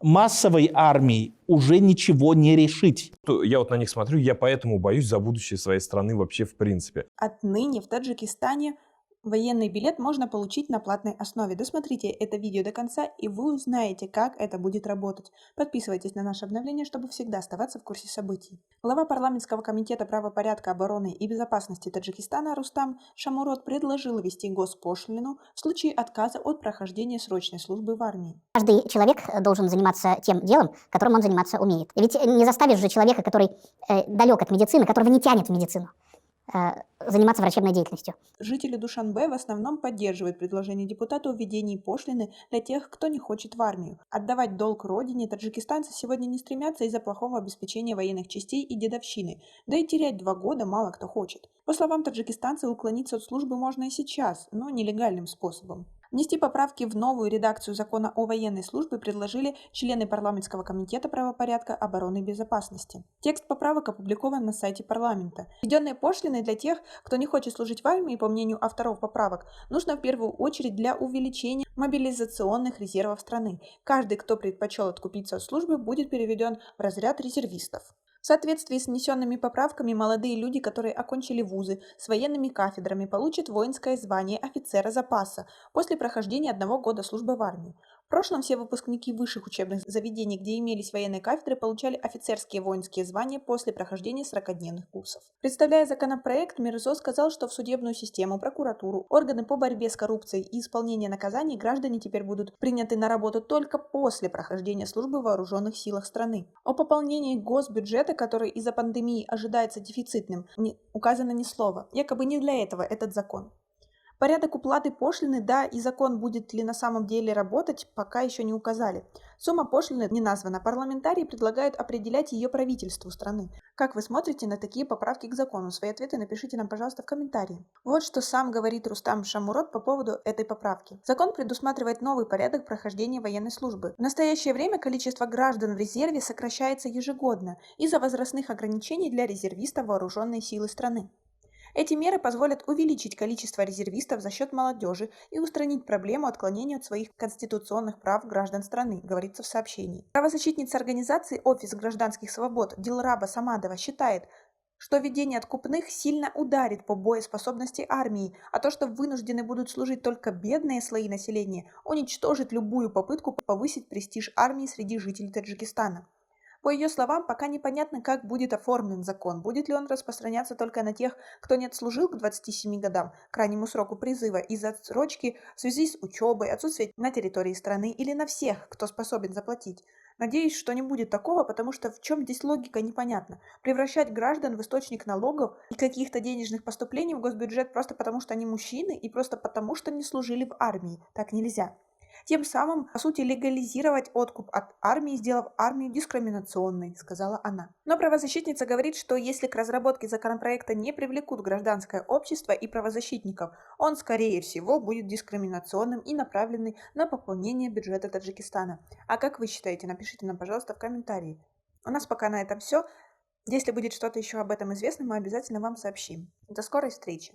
Массовой армией уже ничего не решить. Я вот на них смотрю, я поэтому боюсь за будущее своей страны вообще в принципе. Отныне в Таджикистане военный билет можно получить на платной основе. Досмотрите это видео до конца, и вы узнаете, как это будет работать. Подписывайтесь на наше обновление, чтобы всегда оставаться в курсе событий. Глава парламентского комитета правопорядка, обороны и безопасности Таджикистана Рустам Шамурод предложил ввести госпошлину в случае отказа от прохождения срочной службы в армии. Каждый человек должен заниматься тем делом, которым он заниматься умеет. Ведь не заставишь же человека, который далек от медицины, которого не тянет в медицину, заниматься врачебной деятельностью. Жители Душанбе в основном поддерживают предложение депутата о введении пошлины для тех, кто не хочет в армию. Отдавать долг родине таджикистанцы сегодня не стремятся из-за плохого обеспечения военных частей и дедовщины, да и терять 2 года мало кто хочет. По словам таджикистанцев, уклониться от службы можно и сейчас, но нелегальным способом. Внести поправки в новую редакцию закона о военной службе предложили члены парламентского комитета правопорядка, обороны и безопасности. Текст поправок опубликован на сайте парламента. Введенные пошлины для тех, кто не хочет служить в армии, по мнению авторов поправок, нужно в первую очередь для увеличения мобилизационных резервов страны. Каждый, кто предпочел откупиться от службы, будет переведен в разряд резервистов. В соответствии с внесенными поправками, молодые люди, которые окончили вузы с военными кафедрами, получат воинское звание офицера запаса после прохождения 1 года службы в армии. В прошлом все выпускники высших учебных заведений, где имелись военные кафедры, получали офицерские воинские звания после прохождения 40-дневных курсов. Представляя законопроект, Мирзо сказал, что в судебную систему, прокуратуру, органы по борьбе с коррупцией и исполнение наказаний граждане теперь будут приняты на работу только после прохождения службы в вооруженных силах страны. О пополнении госбюджета, который из-за пандемии ожидается дефицитным, не указано ни слова. Якобы не для этого этот закон. Порядок уплаты пошлины, да, и закон, будет ли на самом деле работать, пока еще не указали. Сумма пошлины не названа. Парламентарии предлагают определять ее правительству страны. Как вы смотрите на такие поправки к закону? Свои ответы напишите нам, пожалуйста, в комментарии. Вот что сам говорит Рустам Шамурод по поводу этой поправки. Закон предусматривает новый порядок прохождения военной службы. В настоящее время количество граждан в резерве сокращается ежегодно из-за возрастных ограничений для резервистов вооруженной силы страны. Эти меры позволят увеличить количество резервистов за счет молодежи и устранить проблему отклонения от своих конституционных прав граждан страны, говорится в сообщении. Правозащитница организации «Офис гражданских свобод» Дилраба Самадова считает, что введение откупных сильно ударит по боеспособности армии, а то, что вынуждены будут служить только бедные слои населения, уничтожит любую попытку повысить престиж армии среди жителей Таджикистана. По ее словам, пока непонятно, как будет оформлен закон. Будет ли он распространяться только на тех, кто не отслужил к 27 годам, крайнему сроку призыва, из-за отсрочки в связи с учебой, отсутствием на территории страны, или на всех, кто способен заплатить. Надеюсь, что не будет такого, потому что в чем здесь логика, непонятно. Превращать граждан в источник налогов и каких-то денежных поступлений в госбюджет просто потому, что они мужчины и просто потому, что не служили в армии. Так нельзя. Тем самым, по сути, легализировать откуп от армии, сделав армию дискриминационной, сказала она. Но правозащитница говорит, что если к разработке законопроекта не привлекут гражданское общество и правозащитников, он, скорее всего, будет дискриминационным и направленный на пополнение бюджета Таджикистана. А как вы считаете? Напишите нам, пожалуйста, в комментарии. У нас пока на этом все. Если будет что-то еще об этом известно, мы обязательно вам сообщим. До скорой встречи!